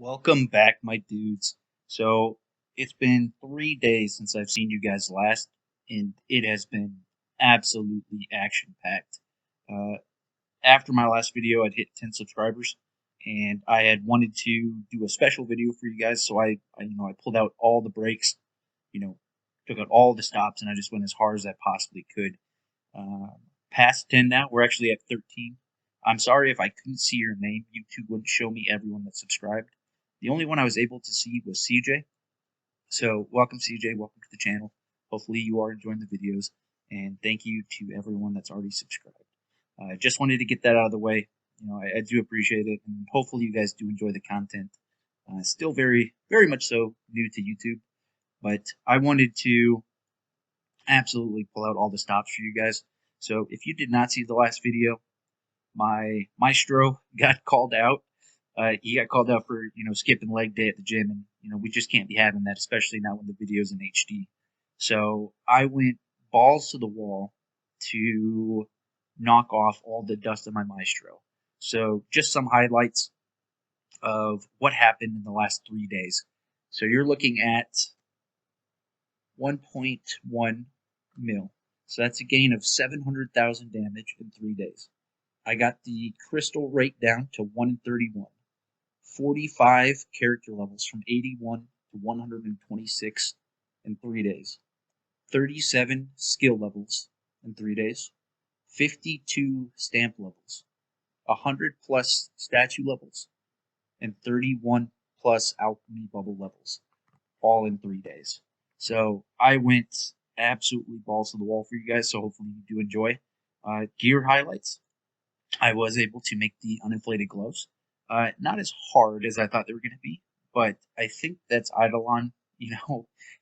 Welcome back, my dudes. So, it's been 3 days since I've seen you guys last, and it has been absolutely action packed. Uh, After my last video, I'd hit 10 subscribers, and I had wanted to do a special video for you guys, so I pulled out all the brakes, you know, took out all the stops, and I just went as hard as I possibly could. Uh, Past 10 now, we're actually at 13. I'm sorry if I couldn't see your name. YouTube wouldn't show me everyone that subscribed. The only one I was able to see was CJ. So, welcome, CJ. Welcome to the channel. Hopefully, you are enjoying the videos. And thank you to everyone that's already subscribed. I just wanted to get that out of the way. I do appreciate it. And hopefully, you guys do enjoy the content. Still very, very much so new to YouTube. But I wanted to absolutely pull out all the stops for you guys. So, if you did not see the last video, my Maestro got called out. He got called out for skipping leg day at the gym, and we just can't be having that, especially not when the video's in HD. So I went balls to the wall to knock off all the dust of my Maestro. So just some highlights of what happened in the last 3 days. So you're looking at 1.1 mil. So that's a gain of 700,000 damage in 3 days. I got the crystal rate down to 1 in 31. 45 character levels from 81 to 126 in 3 days. 37 skill levels in 3 days. 52 stamp levels. 100 plus statue levels. And 31 plus alchemy bubble levels. All in 3 days. So I went absolutely balls to the wall for you guys, so hopefully you do enjoy. Gear highlights. I was able to make the uninflated gloves. Not as hard as I thought they were going to be, but I think that's IdleOn,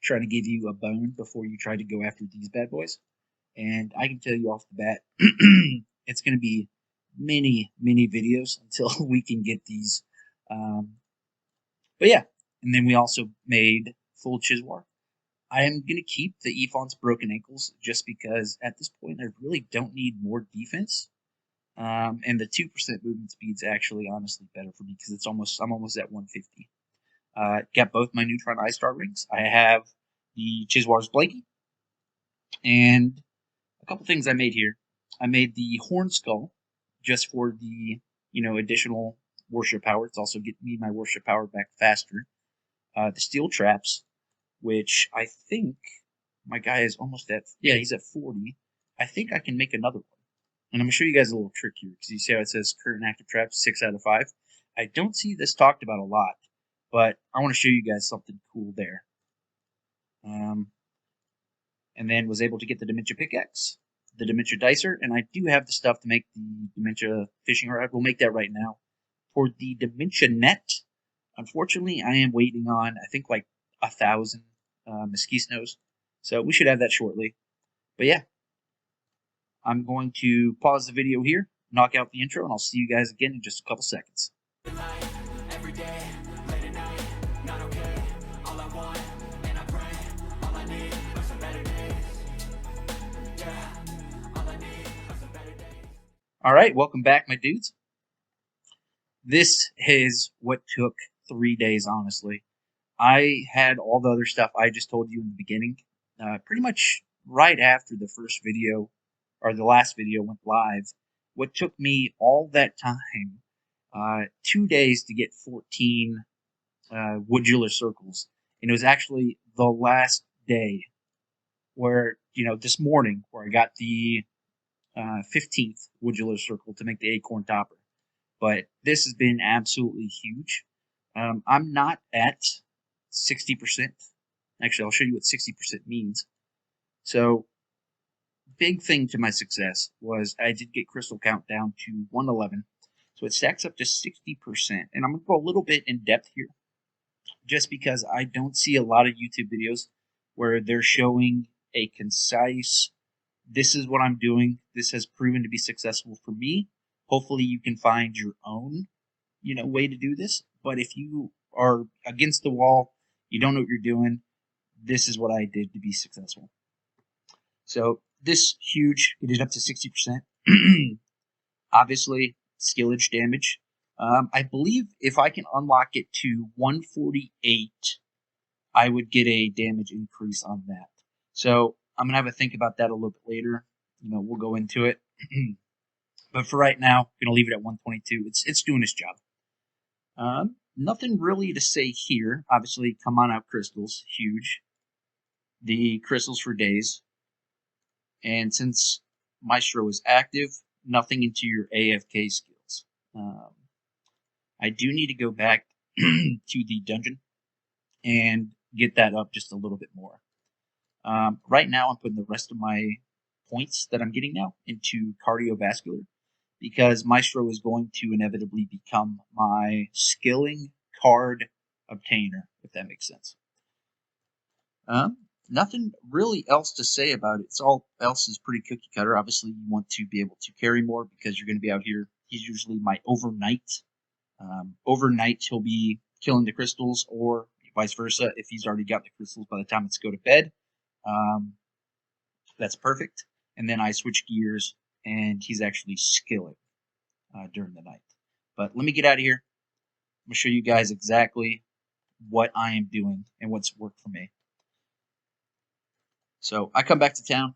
trying to give you a bone before you try to go after these bad boys. And I can tell you off the bat, it's going to be many, many videos until we can get these. But yeah, and then we also made full Chiswar. I am going to keep the Efon's broken ankles just because at this point I really don't need more defense. And the 2% movement speed's actually honestly better for me because I'm almost at 150. Got both my Neutron I-Star rings. I have the Chiswar's Blankie. And a couple things I made here. I made the Horn Skull just for the, additional worship power. It's also getting me my worship power back faster. The Steel Traps, which I think my guy is almost at, he's at 40. I think I can make another one. And I'm going to show you guys a little trick here, because you see how it says current active traps, 6 out of 5. I don't see this talked about a lot, but I want to show you guys something cool there. And then was able to get the Dementia Pickaxe, the Dementia Dicer, and I do have the stuff to make the Dementia Fishing Rod. We'll make that right now. For the Dementia Net, unfortunately, I am waiting on, I think, like 1,000 Mosquitoes. So we should have that shortly. But yeah. I'm going to pause the video here, knock out the intro, and I'll see you guys again in just a couple seconds. Alright, welcome back, my dudes. This is what took 3 days, honestly. I had all the other stuff I just told you in the beginning. Pretty much right after the first video, or the last video went live, what took me all that time, 2 days to get 14 Woodula circles. And it was actually the last day where, this morning, where I got the 15th Woodula circle to make the acorn topper. But this has been absolutely huge. I'm not at 60%. Actually, I'll show you what 60% means. So, big thing to my success was I did get crystal count down to 111. So it stacks up to 60%. And I'm going to go a little bit in depth here, just because I don't see a lot of YouTube videos where they're showing a concise, this is what I'm doing. This has proven to be successful for me. Hopefully you can find your own, way to do this. But if you are against the wall, you don't know what you're doing, this is what I did to be successful. So this huge, it is up to 60%. Obviously, skillage damage. I believe if I can unlock it to 148, I would get a damage increase on that. So I'm gonna have a think about that a little bit later. We'll go into it. But for right now, I'm gonna leave it at 122. It's doing its job. Nothing really to say here. Obviously, come on out crystals, huge. The crystals for days. And since Maestro is active, nothing into your AFK skills. I do need to go back to the dungeon and get that up just a little bit more. Right now, I'm putting the rest of my points that I'm getting now into cardiovascular because Maestro is going to inevitably become my skilling card obtainer, if that makes sense. Nothing really else to say about it. It's all else is pretty cookie cutter. Obviously, you want to be able to carry more because you're going to be out here. He's usually my overnight. Overnight, he'll be killing the crystals, or vice versa. If he's already got the crystals by the time it's go to bed, that's perfect. And then I switch gears, and he's actually skilling during the night. But let me get out of here. I'm going to show you guys exactly what I am doing and what's worked for me. So I come back to town.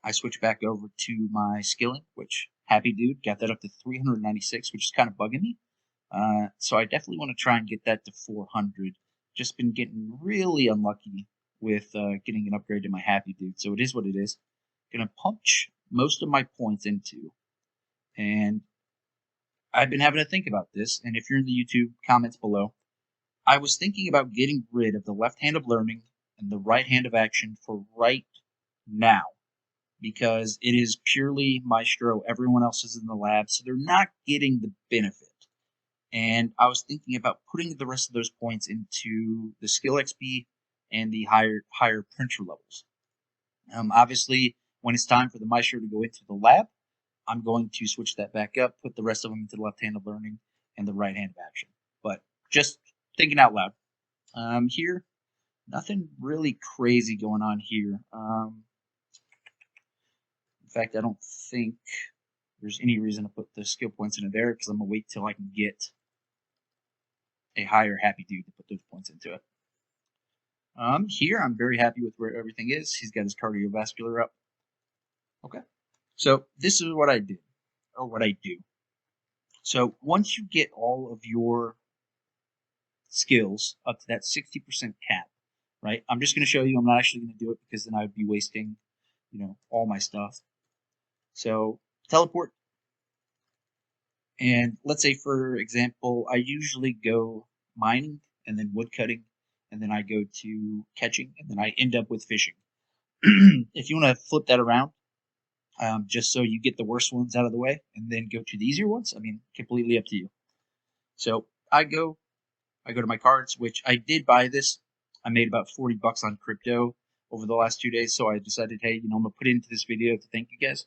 I switch back over to my skilling, which happy dude got that up to 396, which is kind of bugging me. So I definitely want to try and get that to 400. Just been getting really unlucky with getting an upgrade to my happy dude. So it is what it is. Gonna punch most of my points into, and I've been having to think about this. And if you're in the YouTube comments below, I was thinking about getting rid of the left hand of learning and the right hand of action for right now, because it is purely Maestro. Everyone else is in the lab, so they're not getting the benefit. And I was thinking about putting the rest of those points into the skill XP and the higher printer levels. Obviously, when it's time for the Maestro to go into the lab, I'm going to switch that back up, put the rest of them into the left hand of learning and the right hand of action. But just thinking out loud. Here, nothing really crazy going on here. In fact, I don't think there's any reason to put the skill points into there because I'm going to wait till I can get a higher happy dude to put those points into it. Here, I'm very happy with where everything is. He's got his cardiovascular up. Okay. So this is what I did, or what I do. So once you get all of your skills up to that 60% cap, right? I'm just going to show you. I'm not actually going to do it because then I would be wasting, all my stuff. So teleport. And let's say, for example, I usually go mining and then wood cutting, and then I go to catching, and then I end up with fishing. If you want to flip that around, just so you get the worst ones out of the way and then go to the easier ones, completely up to you. So I go to my cards, which I did buy this. I made about 40 bucks on crypto over the last 2 days, so I decided, hey, I'm going to put it into this video to thank you guys.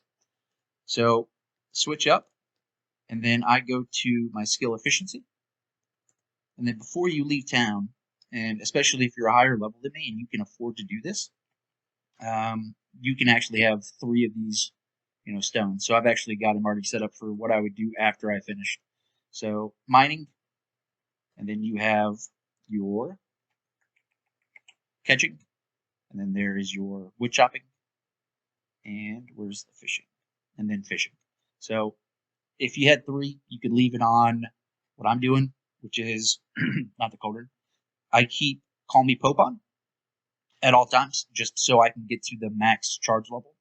So switch up, and then I go to my skill efficiency. And then before you leave town, and especially if you're a higher level than me and you can afford to do this, you can actually have 3 of these, stones. So I've actually got them already set up for what I would do after I finish. So mining, and then you have your catching, and then there is your wood chopping, and where's the fishing? And then fishing. So if you had 3, you could leave it on what I'm doing, which is not the cauldron. I keep Call Me Pope on at all times, just so I can get to the max charge level.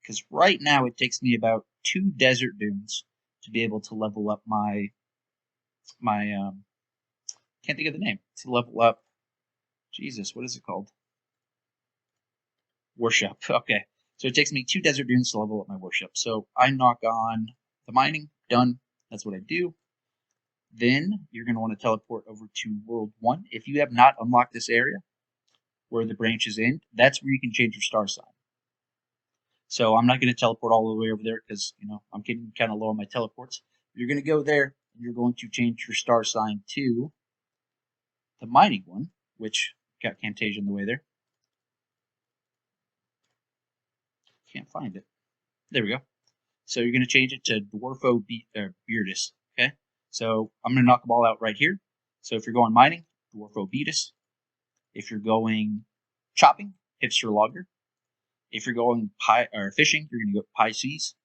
Because right now it takes me about 2 desert dunes to be able to level up my can't think of the name, to level up, Jesus, what is it called? Worship. Okay. So it takes me 2 desert dunes to level up my worship. So I knock on the mining, done. That's what I do. Then you're going to want to teleport over to World 1. If you have not unlocked this area where the branches end, that's where you can change your star sign. So I'm not going to teleport all the way over there because, I'm getting kind of low on my teleports. You're going to go there, and you're going to change your star sign to the mining one, which got Camtasia in the way there. Can't find it. There we go. So you're going to change it to Dwarfo Beardus. Okay, so I'm going to knock them all out right here. So if you're going mining, Dwarfo Beatus. If you're going chopping, Hipster Logger. If you're going fishing, you're going to go Pisces.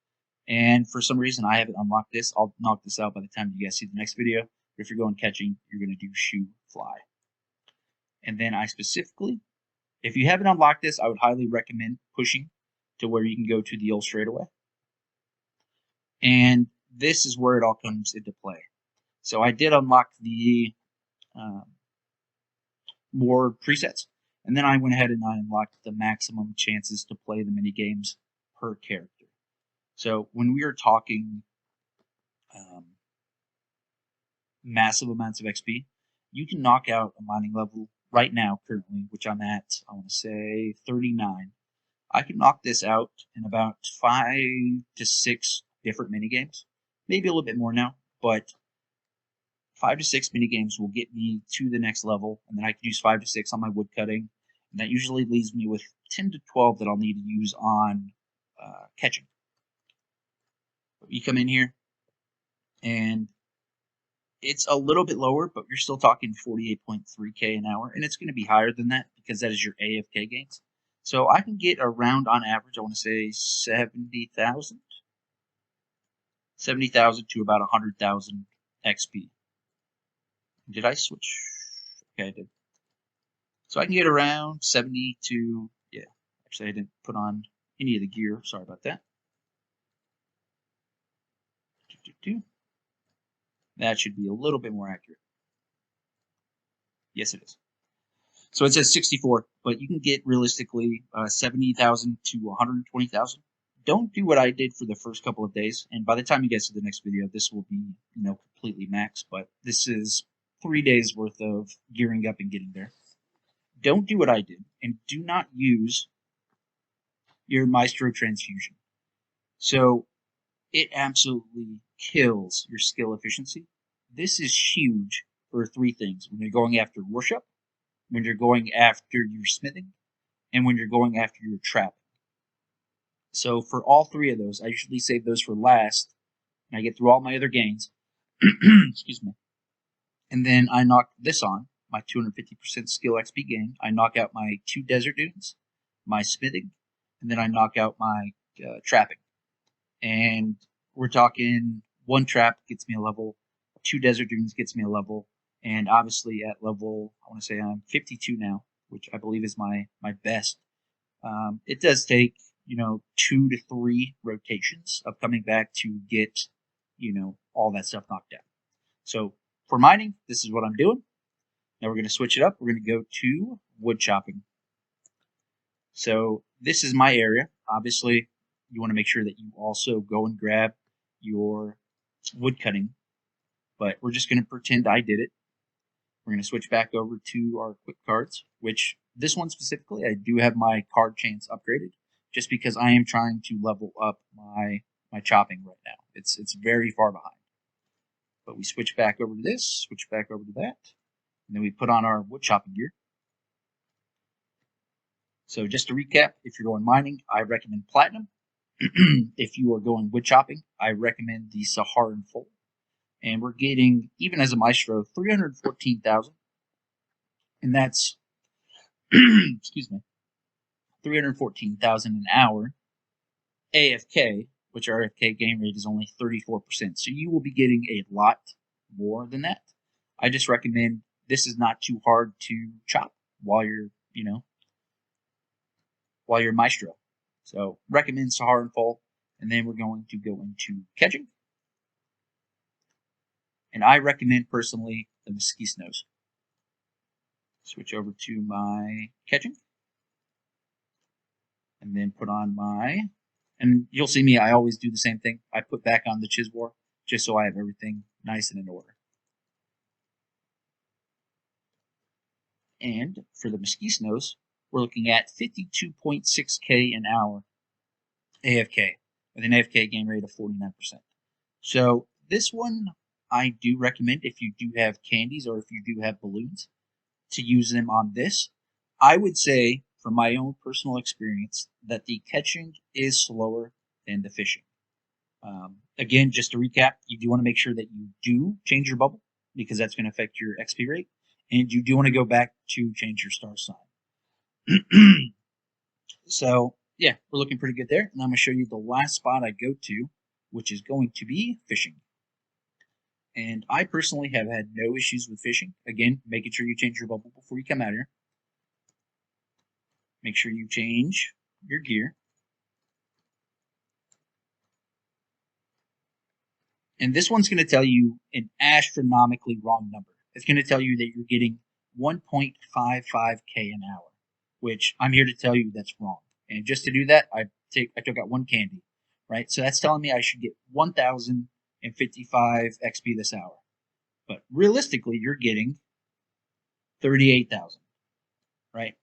And for some reason, I haven't unlocked this. I'll knock this out by the time you guys see the next video. But if you're going catching, you're going to do Shoe Fly. And then I specifically, if you haven't unlocked this, I would highly recommend pushing to where you can go to the old straightaway. And this is where it all comes into play. So I did unlock the more presets, and then I went ahead and I unlocked the maximum chances to play the mini games per character. So when we are talking massive amounts of XP, you can knock out a mining level right now, currently, which I'm at, I want to say 39. I can knock this out in about 5 to 6 different mini games, maybe a little bit more now, but 5 to 6 mini games will get me to the next level, and then I can use 5 to 6 on my wood cutting, and that usually leaves me with 10 to 12 that I'll need to use on catching. But you come in here, and it's a little bit lower, but you're still talking 48.3k an hour, and it's going to be higher than that because that is your AFK gains. So I can get around, on average, I want to say 70,000 to about 100,000 XP. Did I switch? Okay, I did. So I can get around 70 to, yeah, actually I didn't put on any of the gear. Sorry about that. That should be a little bit more accurate. Yes, it is. So it says 64, but you can get realistically 70,000 to 120,000. Don't do what I did for the first couple of days, and by the time you get to the next video, this will be, completely max. But this is 3 days worth of gearing up and getting there. Don't do what I did, and do not use your Maestro transfusion. So it absolutely kills your skill efficiency. This is huge for 3 things: when you're going after worship, when you're going after your smithing, and when you're going after your trapping. So for all 3 of those, I usually save those for last, and I get through all my other gains. Excuse me. And then I knock this on, my 250% skill XP gain. I knock out my 2 desert dunes, my smithing, and then I knock out my trapping. And we're talking 1 trap gets me a level, 2 desert dunes gets me a level, and obviously at level, I want to say I'm 52 now, which I believe is my best. It does take 2 to 3 rotations of coming back to get all that stuff knocked out. So for mining, this is what I'm doing. Now we're going to switch it up. We're going to go to wood chopping. So this is my area. Obviously, you want to make sure that you also go and grab your wood cutting, but we're just going to pretend I did it. We're going to switch back over to our quick cards, which this one specifically, I do have my card chance upgraded just because I am trying to level up my chopping right now. It's very far behind. But we switch back over to this, switch back over to that, and then we put on our wood chopping gear. So just to recap, if you're going mining, I recommend platinum. If you are going wood chopping, I recommend the Saharan Fold. And we're getting, even as a maestro, 314,000. And that's, excuse me, 314,000 an hour. AFK, which our AFK game rate is only 34%. So you will be getting a lot more than that. I just recommend this is not too hard to chop while you're, while you're maestro. So recommend Saharan Fold. And then we're going to go into catching. And I recommend personally the mesquite nose. Switch over to my catching. And then put on my, and you'll see me, I always do the same thing. I put back on the Chiswar just so I have everything nice and in order. And for the mesquite nose, we're looking at 52.6k an hour AFK with an AFK gain rate of 49%. So this one I do recommend if you do have candies or if you do have balloons to use them on this. I would say, from my own personal experience, that the catching is slower than the fishing. Again, just to recap, you do want to make sure that you do change your bubble because that's going to affect your XP rate, and you do want to go back to change your star sign. So yeah, we're looking pretty good there. And I'm going to show you the last spot I go to, which is going to be fishing. And I personally have had no issues with fishing. Again, making sure you change your bubble before you come out here. Make sure you change your gear. And this one's going to tell you an astronomically wrong number. It's going to tell you that you're getting 1.55K an hour, which I'm here to tell you that's wrong. And just to do that, I took out one candy, right? So that's telling me I should get 1,055 XP this hour. But realistically, you're getting 38,000, right?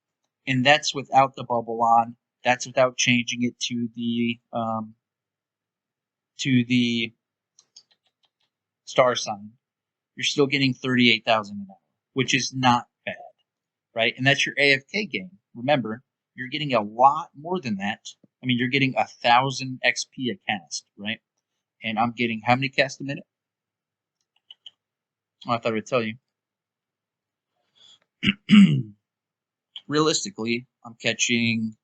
And that's without the bubble on. That's without changing it to the star sign. You're still getting 38,000 an hour, which is not bad, right? And that's your AFK game. Remember, you're getting a lot more than that. I mean, you're getting 1,000 XP a cast, right? And I'm getting how many casts a minute? Oh, I thought I would tell you. Realistically, I'm catching,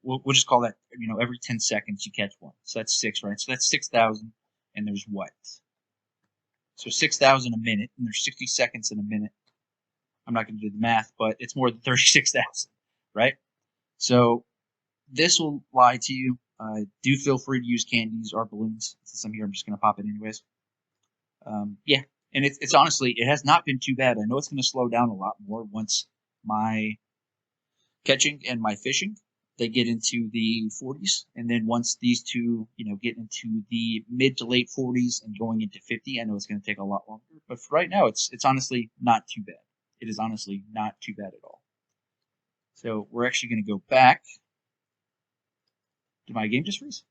we'll just call that, every 10 seconds you catch one. So that's 6, right? So that's 6,000, and there's what? So 6,000 a minute, and there's 60 seconds in a minute. I'm not going to do the math, but it's more than 36,000, right? So this will lie to you. Do feel free to use candies or balloons. Since I'm here, I'm just going to pop it anyways. Yeah, and it's honestly, it has not been too bad. I know it's going to slow down a lot more once my catching and my fishing, they get into the 40s, and then once these two, get into the mid to late 40s and going into 50, I know it's going to take a lot longer. But for right now, it's honestly not too bad. It is honestly not too bad at all. So we're actually going to go back. Did my game just freeze?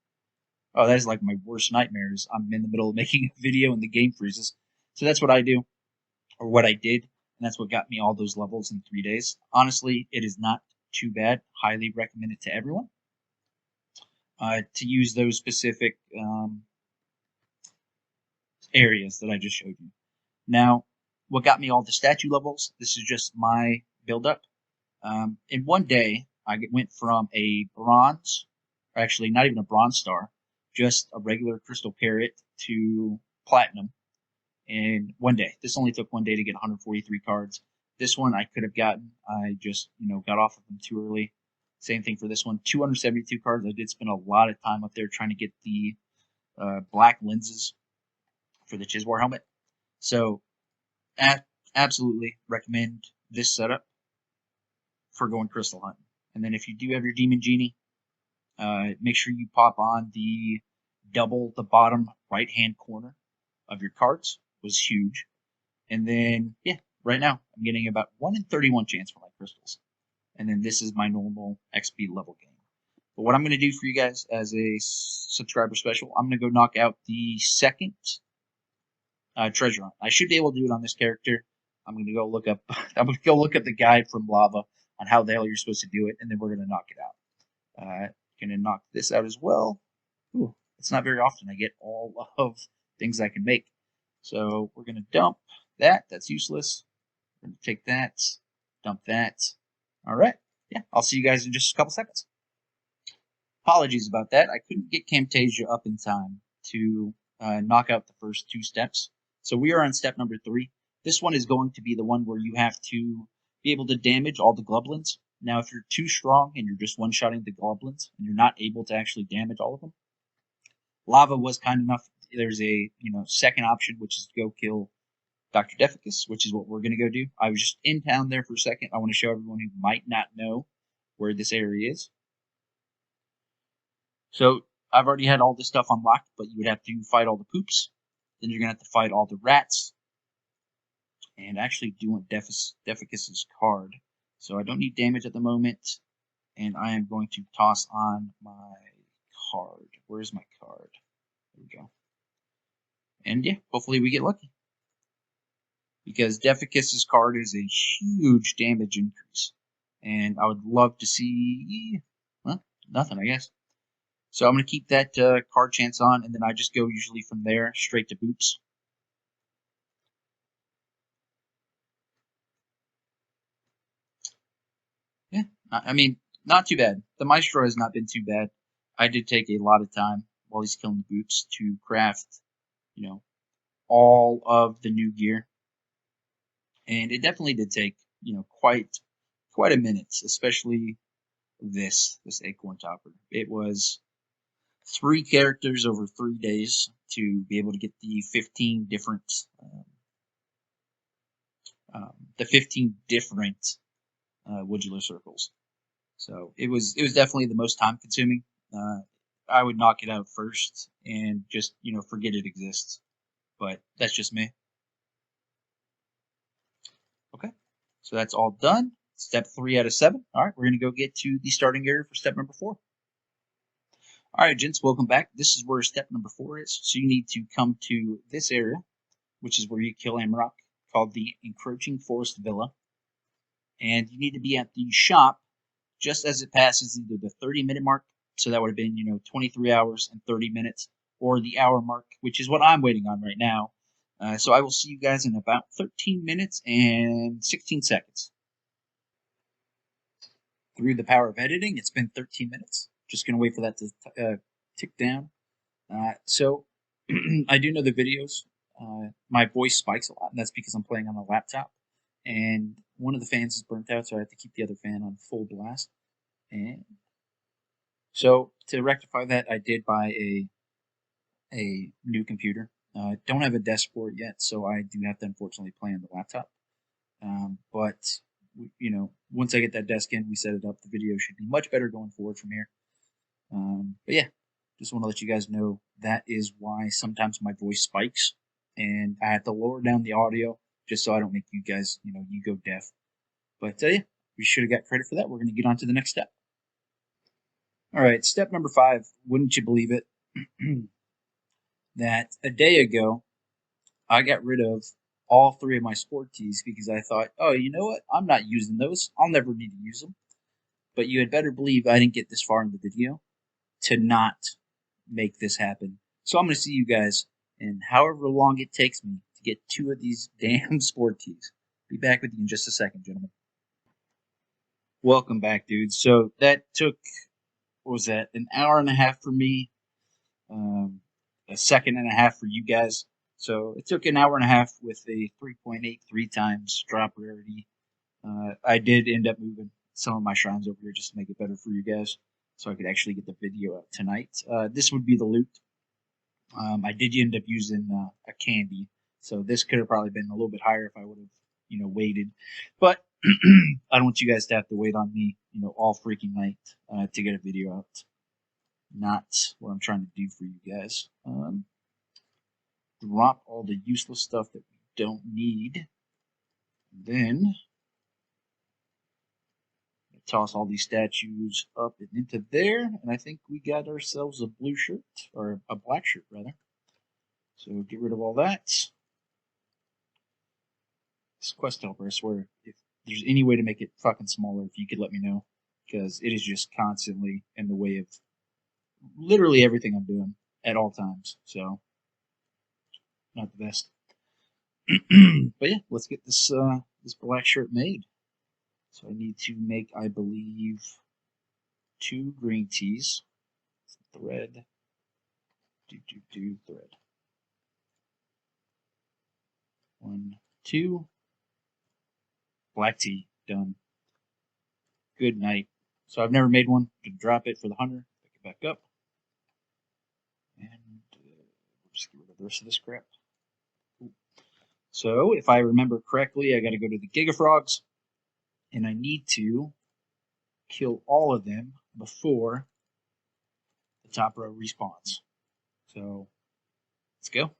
Oh, that is like my worst nightmares. I'm in the middle of making a video and the game freezes. So that's what I do, or what I did, and that's what got me all those levels in 3 days. Honestly, it is not too bad. Highly recommend it to everyone to use those specific areas that I just showed you. Now, what got me all the statue levels, this is just my build-up. In one day, I went from a bronze, or actually not even a bronze star, just a regular crystal parrot to platinum in one day. This only took one day to get 143 cards. This one I could have gotten. I just, got off of them too early. Same thing for this one. 272 cards. I did spend a lot of time up there trying to get the black lenses for the Chiswar helmet. So, absolutely recommend this setup for going crystal hunting. And then if you do have your Demon Genie, make sure you pop on the double the bottom right-hand corner of your cards. Was huge. And then, yeah, right now I'm getting about 1 in 31 chance for my crystals. And then this is my normal XP level game. But what I'm going to do for you guys as a subscriber special, I'm going to go knock out the second treasure hunt. I should be able to do it on this character. I'm going to go look up. I'm going to go look up the guide from Lava on how the hell you're supposed to do it, and then we're going to knock it out. Going to knock this out as well. Ooh, it's not very often I get all of things I can make. So we're going to dump that. That's useless. We're going to take that, dump that. All right. Yeah, I'll see you guys in just a couple seconds. Apologies about that. I couldn't get Camtasia up in time to knock out the first 2 steps. So we are on step number 3. This one is going to be the one where you have to be able to damage all the goblins. Now, if you're too strong and you're just one-shotting the goblins and you're not able to actually damage all of them, Lava was kind enough. There's a second option, which is to go kill Dr. Deficus, which is what we're going to go do. I was just in town there for a second. I want to show everyone who might not know where this area is. So I've already had all this stuff unlocked, but you would have to fight all the poops. Then you're going to have to fight all the rats. And actually doing Deficus's card. So I don't need damage at the moment. And I am going to toss on my card. Where's my card? There we go. And yeah, hopefully we get lucky. Because Deficus's card is a huge damage increase. And I would love to see, well, nothing, I guess. So I'm going to keep that card chance on, and then I just go usually from there straight to boots. Yeah, I mean, not too bad. The Maestro has not been too bad. I did take a lot of time while he's killing the boots to craft, you know, all of the new gear, and it definitely did take, quite a minute, especially this acorn topper. It was 3 characters over 3 days to be able to get the 15 different, the 15 different woodula circles. So it was definitely the most time consuming. Uh, I would knock it out first and just forget it exists. But that's just me. Okay, so that's all done. Step 3 out of 7. All right, we're gonna go get to the starting area for step number 4. All right, gents, welcome back. This is where step number 4 is. So you need to come to this area, which is where you kill Amarok, called the Encroaching Forest Villa. And you need to be at the shop just as it passes either the 30-minute mark, so that would have been, 23 hours and 30 minutes, or the hour mark, which is what I'm waiting on right now. So I will see you guys in about 13 minutes and 16 seconds. Through the power of editing, it's been 13 minutes. Just going to wait for that to tick down. So I do know the videos. My voice spikes a lot, and that's because I'm playing on a laptop. And one of the fans is burnt out, so I have to keep the other fan on full blast. And so to rectify that, I did buy a new computer. Don't have a desk for it yet, so I do have to unfortunately play on the laptop. But once I get that desk in, we set it up. The video should be much better going forward from here. But yeah, just want to let you guys know that is why sometimes my voice spikes, and I have to lower down the audio just so I don't make you guys, you go deaf. But yeah, we should have got credit for that. We're going to get on to the next step. All right, step number 5. Wouldn't you believe it? That a day ago, I got rid of all 3 of my sport tees because I thought, oh, you know what? I'm not using those. I'll never need to use them. But you had better believe I didn't get this far in the video to not make this happen. So I'm going to see you guys in however long it takes me to get 2 of these damn sport tees. Be back with you in just a second, gentlemen. Welcome back, dudes. So that took, what was that, an hour and a half for me, a second and a half for you guys. So it took an hour and a half with a 3.83 times drop rarity. I did end up moving some of my shrines over here just to make it better for you guys, so I could actually get the video out tonight. This would be the loot. I did end up using a candy, so this could have probably been a little bit higher if I would have, waited. But I don't want you guys to have to wait on me, all freaking night to get a video out. Not what I'm trying to do for you guys. Drop all the useless stuff that we don't need. Then toss all these statues up and into there, and I think we got ourselves a blue shirt, or a black shirt rather. So get rid of all that. This quest helper, I swear, if there's any way to make it fucking smaller, if you could let me know, because it is just constantly in the way of literally everything I'm doing at all times. So not the best. But yeah, let's get this this black shirt made. So I need to make, I believe, 2 green tees. Thread. Thread. 1, 2. Black tee. Done. Good night. So I've never made one. Gonna drop it for the hunter. Pick it back up. And just get rid of the rest of this crap. Cool. So if I remember correctly, I got to go to the Gigafrogs, and I need to kill all of them before the top row respawns. So let's go.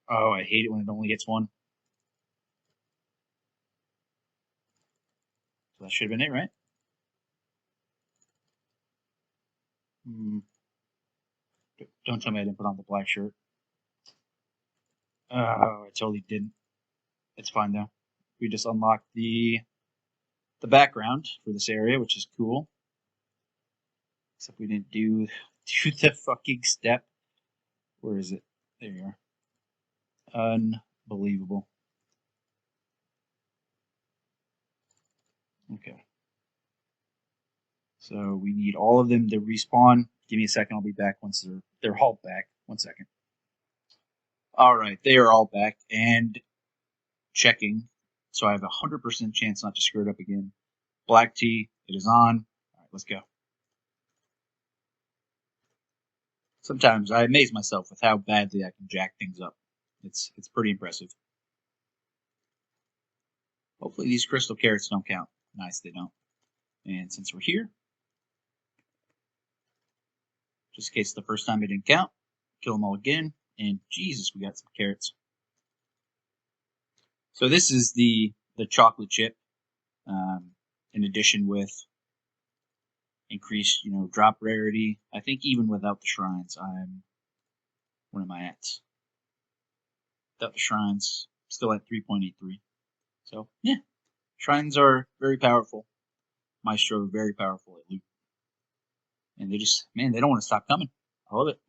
Oh, I hate it when it only gets 1. So that should have been it, right? Don't tell me I didn't put on the black shirt. Oh, I totally didn't. It's fine though. we just unlocked the background for this area, which is cool. Except we didn't do the fucking step. Where is it? There you are. Unbelievable. Okay. So we need all of them to respawn. Give me a second. I'll be back once they're all back. 1 second. All right, they are all back and checking. So I have a 100% chance not to screw it up again. Black tea, it is on. All right, let's go. Sometimes I amaze myself with how badly I can jack things up. It's pretty impressive. Hopefully these crystal carrots don't count. Nice, they don't. And since we're here, just in case the first time it didn't count, kill them all again. And Jesus, we got some carrots. So this is the chocolate chip, in addition with increased, drop rarity. I think even without the shrines, where am I at? Without the shrines, still at 3.83. So yeah, shrines are very powerful. Maestro very powerful at loot, and they don't want to stop coming. I love it.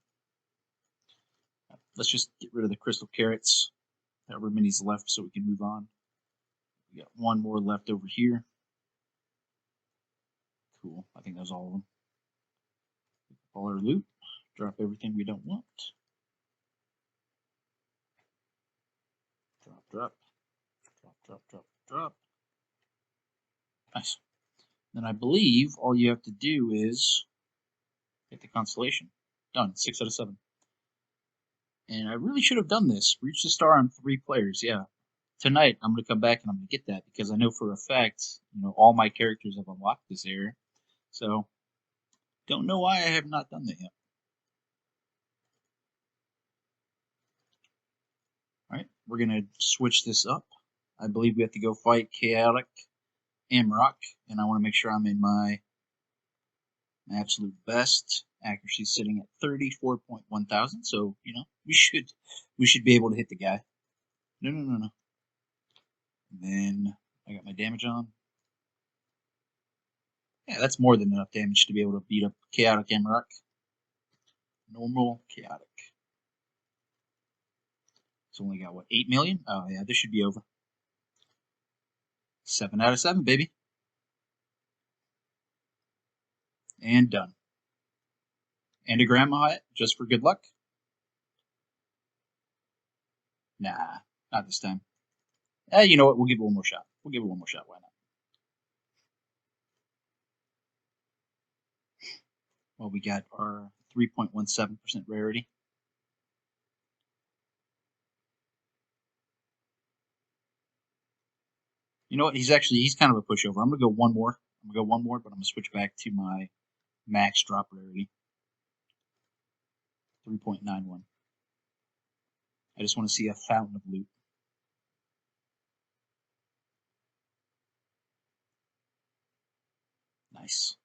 Let's just get rid of the crystal carrots. However many's left, so we can move on. We got one more left over here. Cool. I think that was all of them. All our loot. Drop everything we don't want. Drop, drop. Drop, drop, drop, drop. Nice. Then I believe all you have to do is get the constellation. Done. 6 out of 7. And I really should have done this. Reach the star on 3 players. Yeah. Tonight, I'm going to come back and I'm going to get that because I know for a fact, all my characters have unlocked this area. So, don't know why I have not done that yet. Alright, we're going to switch this up. I believe we have to go fight Chaotic Amrock, and I want to make sure I'm in my absolute best. Accuracy sitting at 34.1 thousand, so, we should be able to hit the guy. No. And then I got my damage on. Yeah, that's more than enough damage to be able to beat up Chaotic Amrock. Normal Chaotic. It's only got, 8 million? Oh, yeah, this should be over. 7 out of 7, baby. And done. And a grandma hat, just for good luck? Nah, not this time. You know what? We'll give it one more shot. Why not? Well, we got our 3.17% rarity. You know what? He's kind of a pushover. I'm going to go one more. But I'm going to switch back to my max drop rarity. 3.91. I just want to see a fountain of loot. Nice.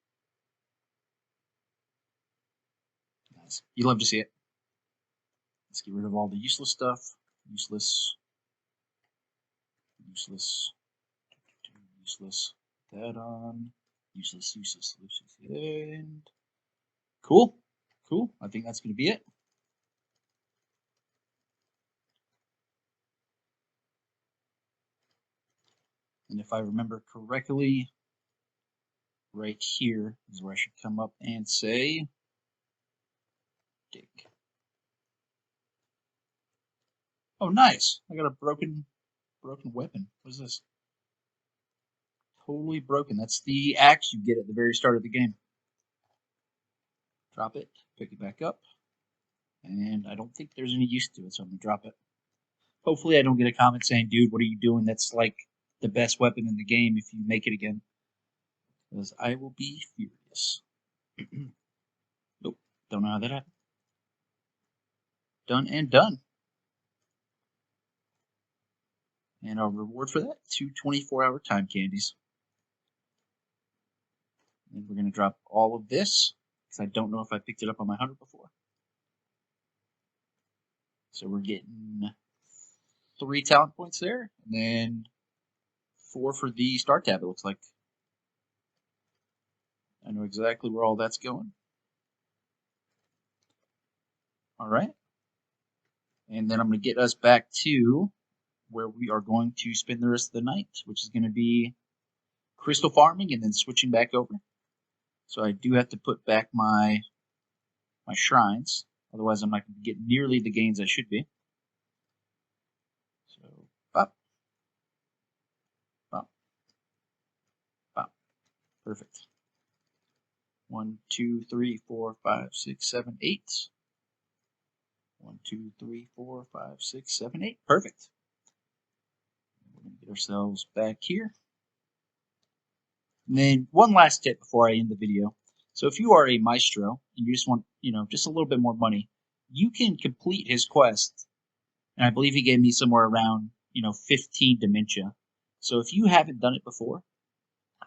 You love to see it. Let's get rid of all the useless stuff. Useless. That on. Useless. And cool. I think that's going to be it. And if I remember correctly, right here is where I should come up and say dig. Oh, nice. I got a broken weapon. What is this? Totally broken. That's the axe you get at the very start of the game. Drop it, pick it back up, and I don't think there's any use to it, so I'm going to drop it. Hopefully I don't get a comment saying, dude, what are you doing? That's like the best weapon in the game if you make it again. Because I will be furious. Nope, don't know how that happened. Done and done. And our reward for that, 2 24-hour time candies. And we're going to drop all of this, because I don't know if I picked it up on my 100 before. So we're getting 3 talent points there, and then 4 for the start tab, it looks like. I know exactly where all that's going. All right. And then I'm going to get us back to where we are going to spend the rest of the night, which is going to be crystal farming and then switching back over. So I do have to put back my shrines, otherwise I'm not going to get nearly the gains I should be. So, pop, pop, pop. Perfect. 1, 2, 3, 4, 5, 6, 7, 8. 1, 2, 3, 4, 5, 6, 7, 8. Perfect. We're going to get ourselves back here. And then one last tip before I end the video. So if you are a maestro and you just want, just a little bit more money, you can complete his quest. And I believe he gave me somewhere around, 15 dementia. So if you haven't done it before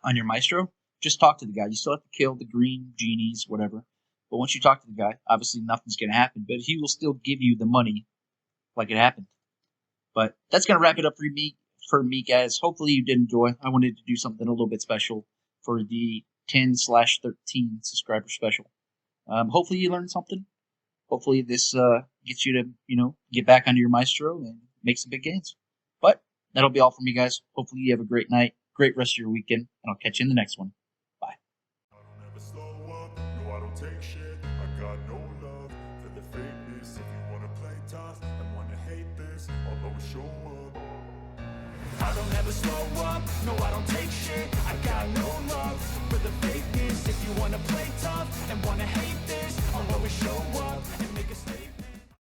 on your maestro, just talk to the guy. You still have to kill the green genies, whatever. But once you talk to the guy, obviously nothing's going to happen, but he will still give you the money like it happened. But that's going to wrap it up for me, guys. Hopefully you did enjoy. I wanted to do something a little bit special for the 10/13 subscriber special. Hopefully you learned something. Hopefully this gets you to, get back onto your maestro and make some big gains. But that'll be all from me, guys. Hopefully you have a great night, great rest of your weekend, and I'll catch you in the next one. Bye. I don't take shit. I got no love for the fakeness. If you wanna play tough and wanna hate this, I'll always show up. I don't ever slow up, no I don't take shit. I got no love for the fakeness. If you wanna play tough and wanna hate this, I'll always show up and make a statement.